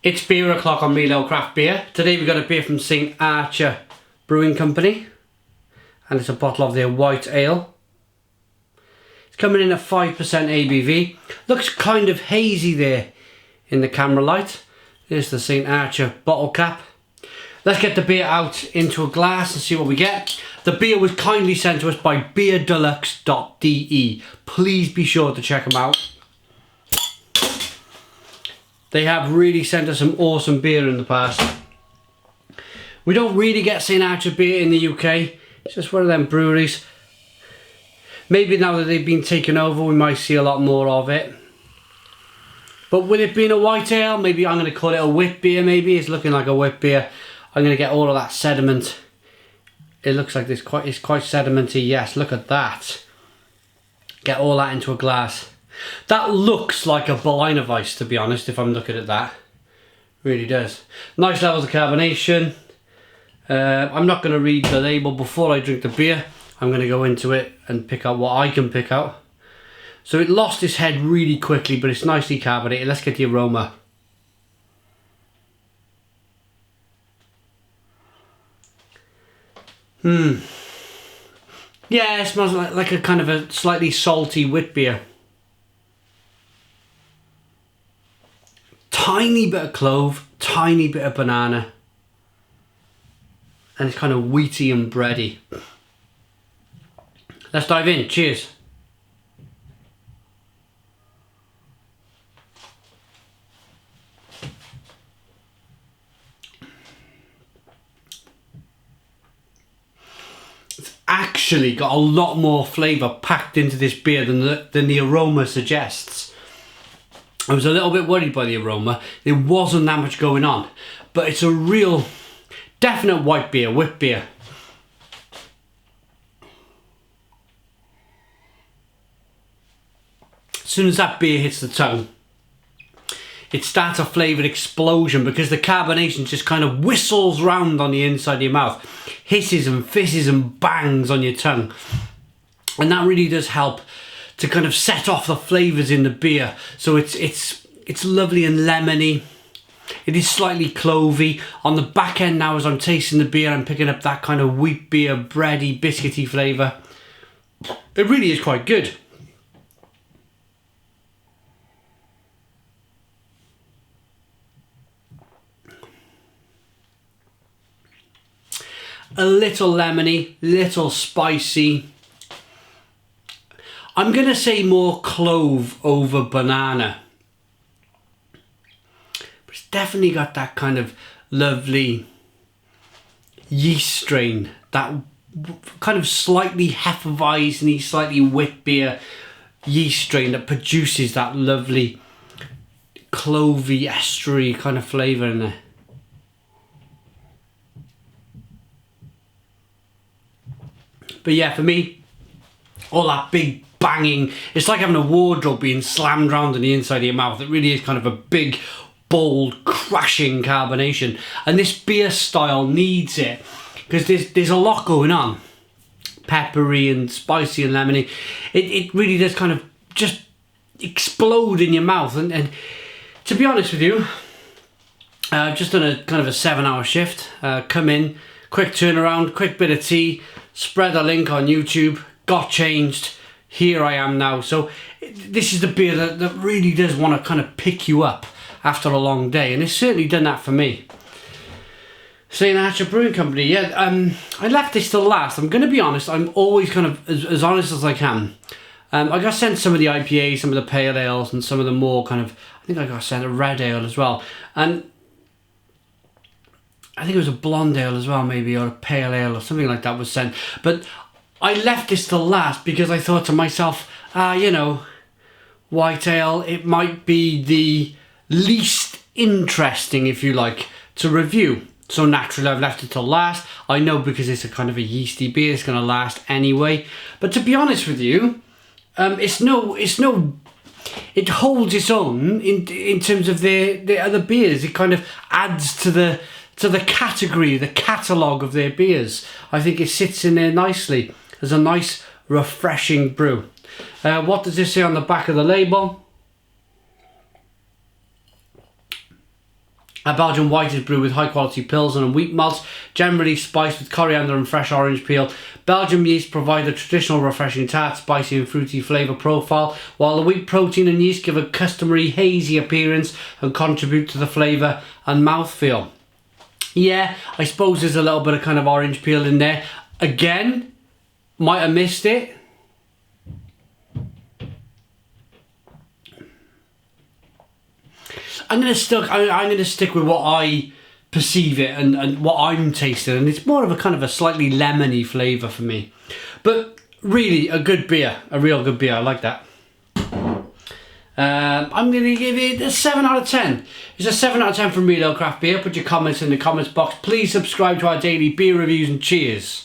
It's beer o'clock on Milo Craft Beer. Today we've got a beer from St. Archer Brewing Company, and it's a bottle of their white ale. It's coming in at 5% ABV. Looks kind of hazy there in the camera light. There's the St. Archer bottle cap. Let's get the beer out into a glass and see what we get. The beer was kindly sent to us by beerdeluxe.de. Please be sure to check them out. They have really sent us some awesome beer in the past. We don't really get St. Archer beer in the UK. It's just one of them breweries. Maybe now that they've been taken over, we might see a lot more of it. But with it being a white ale, maybe I'm going to call it a wit beer. Maybe it's looking like a wit beer. I'm going to get all of that sediment. It looks like it's quite sedimenty. Yes, look at that. Get all that into a glass. That looks like a Berliner Weiss, to be honest, if I'm looking at that. Really does. Nice levels of carbonation. I'm not going to read the label before I drink the beer. I'm going to go into it and pick out what I can pick out. So it lost its head really quickly, but it's nicely carbonated. Let's get the aroma. Yeah, it smells like a kind of a slightly salty wit beer. Tiny bit of clove, tiny bit of banana. And it's kind of wheaty and bready. Let's dive in. Cheers. It's actually got a lot more flavour packed into this beer than the aroma suggests. I was a little bit worried by the aroma. There wasn't that much going on. But it's a real, definite white beer, wit beer. As soon as that beer hits the tongue, it starts a flavoured explosion because the carbonation just kind of whistles round on the inside of your mouth. Hisses and fizzes and bangs on your tongue. And that really does help to kind of set off the flavours in the beer. So it's lovely and lemony. It is slightly clovey. On the back end now, as I'm tasting the beer, I'm picking up that kind of wheat beer, bready, biscuity flavour. It really is quite good. A little lemony, little spicy. I'm going to say more clove over banana. But it's definitely got that kind of lovely yeast strain. That kind of slightly Hefeweizen-y, slightly wit beer yeast strain that produces that lovely clovey, estery kind of flavour in there. But yeah, for me, all that big banging, it's like having a wardrobe being slammed around on the inside of your mouth. It really is kind of a big, bold, crashing carbonation. And this beer style needs it because there's a lot going on. Peppery and spicy and lemony. It really does kind of just explode in your mouth. And to be honest with you, I've just done a kind of a 7-hour shift. Come in, quick turnaround, quick bit of tea, spread a link on YouTube, got changed. Here I am now. So this is the beer that really does want to kind of pick you up after a long day, and it's certainly done that for me. St. Archer Brewing Company, yeah. I left this till last. I'm going to be honest. I'm always kind of as honest as I can. I got sent some of the IPAs, some of the pale ales, and some of the more kind of, I think I got sent a red ale as well, and I think it was a blonde ale as well, maybe, or a pale ale or something like that was sent. But I left this till last because I thought to myself, you know, white ale, it might be the least interesting, if you like, to review. So naturally I've left it till last. I know because it's a kind of a yeasty beer, it's going to last anyway. But to be honest with you, it holds its own in terms of the other beers. It kind of adds to the category, the catalogue of their beers. I think it sits in there nicely as a nice, refreshing brew. What does this say on the back of the label? A Belgian white is brewed with high quality pills and wheat malts, generally spiced with coriander and fresh orange peel. Belgian yeast provide a traditional refreshing tart, spicy and fruity flavour profile, while the wheat protein and yeast give a customary hazy appearance and contribute to the flavour and mouthfeel. Yeah, I suppose there's a little bit of kind of orange peel in there. Again, might have missed it. I'm gonna stick with what I perceive it and what I'm tasting, and it's more of a kind of a slightly lemony flavour for me. But really, a good beer, a real good beer. I like that. I'm gonna give it a 7 out of 10. It's a 7 out of 10 from Real Ale Craft Beer. Put your comments in the comments box. Please subscribe to our daily beer reviews and cheers.